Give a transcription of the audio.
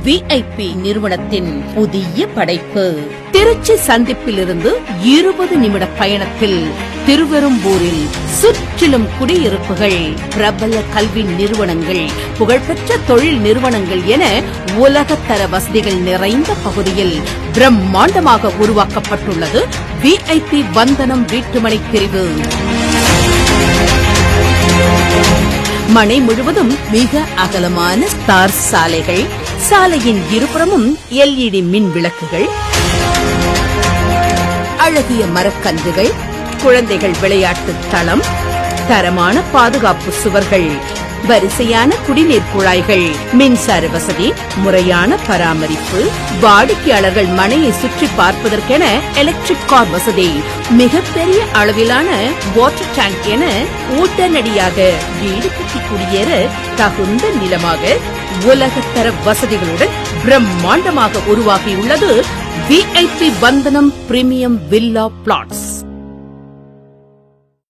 VIP நிறுவனத்தின் புதிய படைப்பு. திருச்சி சந்திப்பிலிருந்து 20 நிமிட பயணத்தில் திருவெரும்பூரில் சுற்றிலும் குடியிருப்புகள், பிரபல கல்வி நிறுவனங்கள், புகழ்பெற்ற தொழில் நிறுவனங்கள் என உலகத்தர வசதிகள் நிறைந்த பகுதியில் பிரம்மாண்டமாக உருவாக்கப்பட்டுள்ளது VIP வந்தனம் வீட்டுமனை பிரிவு. மனை முழுவதும் மிக அகலமான தார் சாலைகள், சாலையின் இருபுறமும் LED மின் விளக்குகள், அழகிய மரக்கன்றுகள், குழந்தைகள் விளையாட்டு தளம், தரமான பாதுகாப்பு சுவர்கள், வரிசையான குடிநீர் குழாய்கள், மின்சார வசதி, முறையான பராமரிப்பு, வாடிக்கையாளர்கள் மனையை சுற்றி பார்ப்பதற்கென எலக்ட்ரிக் கார் வசதி, மிகப்பெரிய அளவிலான வாட்டர் டேங்க் என உடனடியாக வீடு கட்டி குடியேற தகுந்த நிலமாக உலகத்தர வசதிகளுடன் பிரம்மாண்டமாக உருவாகியுள்ளது VIP வந்தனம் பிரீமியம் வில்லா பிளாட்ஸ்.